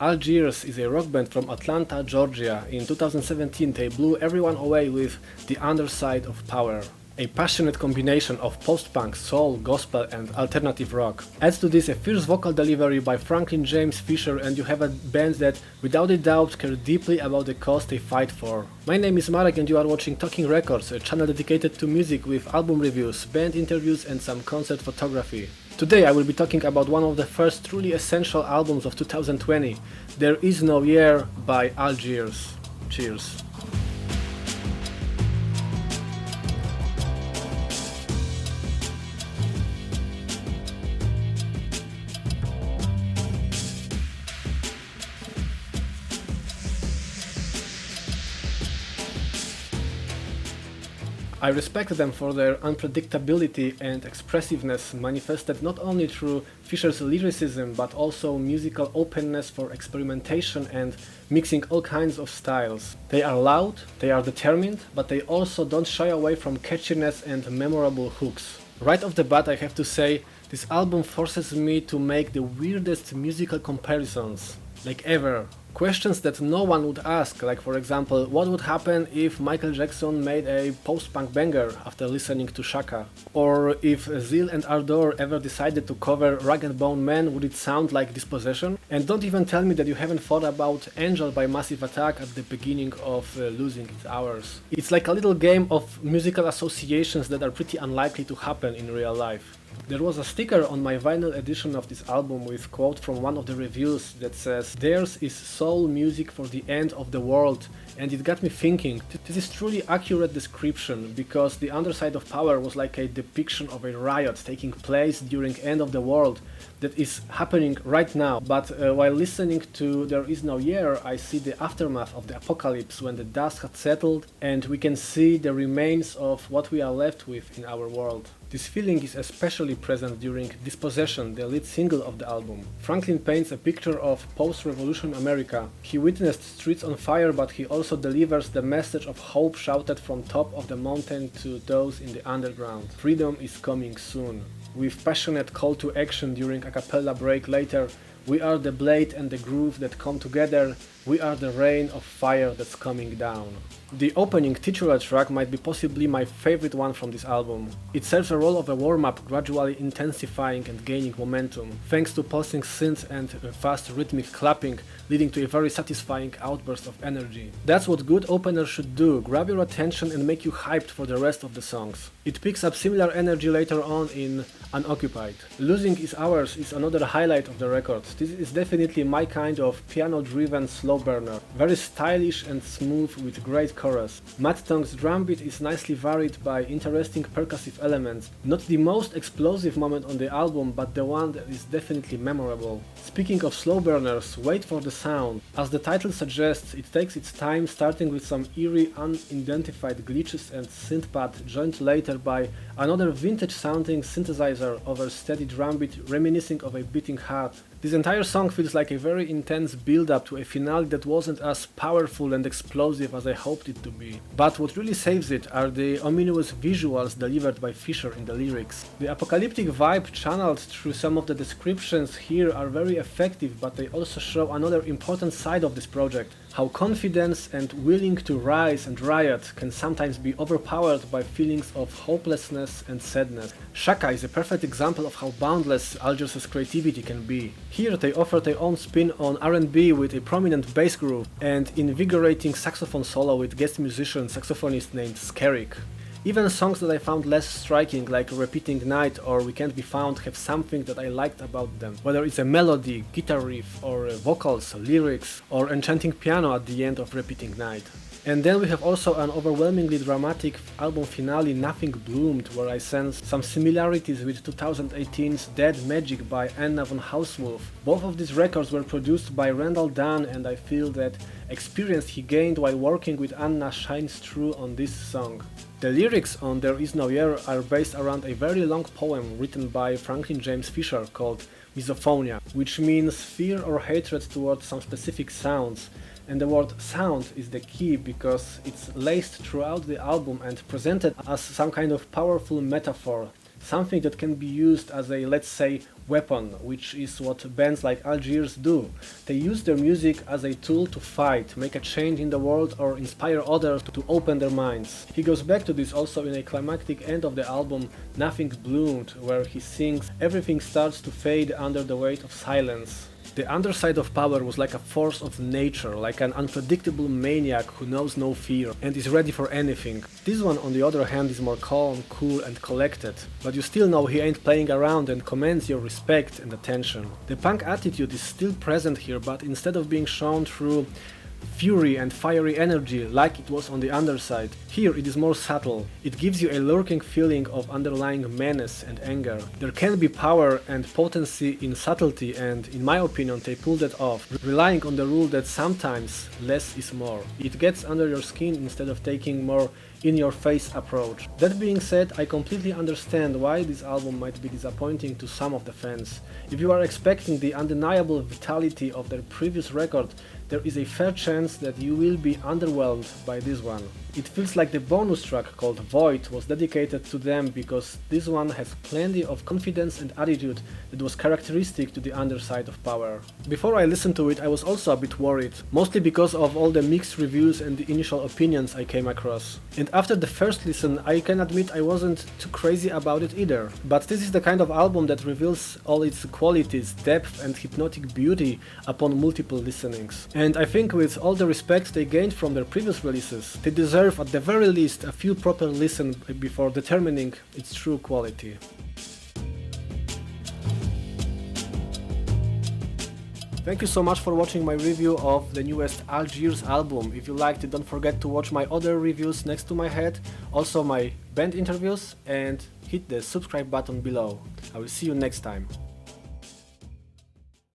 Algiers is a rock band from Atlanta, Georgia. In 2017 they blew everyone away with The Underside of Power, a passionate combination of post-punk, soul, gospel and alternative rock. Adds to this a fierce vocal delivery by Franklin James Fisher, and you have a band that without a doubt care deeply about the cause they fight for. My name is Marek and you are watching Talking Records, a channel dedicated to music with album reviews, band interviews and some concert photography. Today I will be talking about one of the first truly essential albums of 2020, There Is No Year by Algiers. Cheers. I respect them for their unpredictability and expressiveness, manifested not only through Fisher's lyricism but also musical openness for experimentation and mixing all kinds of styles. They are loud, they are determined, but they also don't shy away from catchiness and memorable hooks. Right off the bat I have to say, this album forces me to make the weirdest musical comparisons, like ever. Questions that no one would ask, like for example, what would happen if Michael Jackson made a post-punk banger after listening to Shaka? Or if Zeal and Ardor ever decided to cover Rag and Bone Man, would it sound like Dispossession? And don't even tell me that you haven't thought about Angel by Massive Attack at the beginning of Losing Its Hours. It's like a little game of musical associations that are pretty unlikely to happen in real life. There was a sticker on my vinyl edition of this album with a quote from one of the reviews that says, "Theirs is soul music for the end of the world," and it got me thinking. This is truly accurate description, because The Underside of Power was like a depiction of a riot taking place during end of the world that is happening right now. But while listening to There Is No Year, I see the aftermath of the apocalypse when the dust had settled and we can see the remains of what we are left with in our world. This feeling is especially present during Dispossession, the lead single of the album. Franklin paints a picture of post-revolution America. He witnessed streets on fire, but he also delivers the message of hope shouted from top of the mountain to those in the underground. Freedom is coming soon. With passionate call to action during a cappella break later, we are the blade and the groove that come together, we are the rain of fire that's coming down. The opening titular track might be possibly my favorite one from this album. It serves a role of a warm-up, gradually intensifying and gaining momentum, thanks to pulsing synths and fast rhythmic clapping, leading to a very satisfying outburst of energy. That's what good openers should do, grab your attention and make you hyped for the rest of the songs. It picks up similar energy later on in Unoccupied. Losing Its Hours is another highlight of the record. This is definitely my kind of piano-driven slow burner, very stylish and smooth with great chorus. Matt Tong's drum beat is nicely varied by interesting percussive elements. Not the most explosive moment on the album, but the one that is definitely memorable. Speaking of slow burners, wait for the sound. As the title suggests, it takes its time, starting with some eerie unidentified glitches and synthpad, joined later by another vintage sounding synthesizer over steady drum beat reminiscing of a beating heart. This entire song feels like a very intense build-up to a finale that wasn't as powerful and explosive as I hoped it to be. But what really saves it are the ominous visuals delivered by Fisher in the lyrics. The apocalyptic vibe channeled through some of the descriptions here are very effective, but they also show another important side of this project. How confidence and willing to rise and riot can sometimes be overpowered by feelings of hopelessness and sadness. Shaka is a perfect example of how boundless Algiers' creativity can be. Here they offer their own spin on R&B with a prominent bass groove and invigorating saxophone solo with guest musician saxophonist named Skerik. Even songs that I found less striking, like Repeating Night or We Can't Be Found, have something that I liked about them. Whether it's a melody, guitar riff, or vocals, lyrics, or enchanting piano at the end of Repeating Night. And then we have also an overwhelmingly dramatic album finale, Nothing Bloomed, where I sense some similarities with 2018's Dead Magic by Anna von Hauswolf. Both of these records were produced by Randall Dunn, and I feel that experience he gained while working with Anna shines through on this song. The lyrics on There Is No Year are based around a very long poem written by Franklin James Fisher called Misophonia, which means fear or hatred towards some specific sounds. And the word sound is the key because it's laced throughout the album and presented as some kind of powerful metaphor. something that can be used as a, let's say, weapon, which is what bands like Algiers do. They use their music as a tool to fight, make a change in the world, or inspire others to open their minds. He goes back to this also in a climactic end of the album Nothing Bloomed, where he sings, "Everything starts to fade under the weight of silence." The underside of power was like a force of nature, like an unpredictable maniac who knows no fear and is ready for anything. This one, on the other hand, is more calm, cool and collected, but you still know he ain't playing around and commands your respect and attention. The punk attitude is still present here, but instead of being shown through fury and fiery energy like it was on the underside, here it is more subtle. It gives you a lurking feeling of underlying menace and anger. There can be power and potency in subtlety, and in my opinion they pulled that off, relying on the rule that sometimes less is more. It gets under your skin instead of taking more in-your-face approach. That being said, I completely understand why this album might be disappointing to some of the fans. If you are expecting the undeniable vitality of their previous record, there is a fair chance that you will be underwhelmed by this one. It feels like the bonus track called Void was dedicated to them because this one has plenty of confidence and attitude that was characteristic to the underside of Power. Before I listened to it, I was also a bit worried, mostly because of all the mixed reviews and the initial opinions I came across. And after the first listen, I can admit I wasn't too crazy about it either. But this is the kind of album that reveals all its qualities, depth and hypnotic beauty upon multiple listenings. And I think with all the respect they gained from their previous releases, they deserve at the very least a few proper listens before determining its true quality. Thank you so much for watching my review of the newest Algiers album. If you liked it, don't forget to watch my other reviews next to my head, also my band interviews, and hit the subscribe button below. I will see you next time.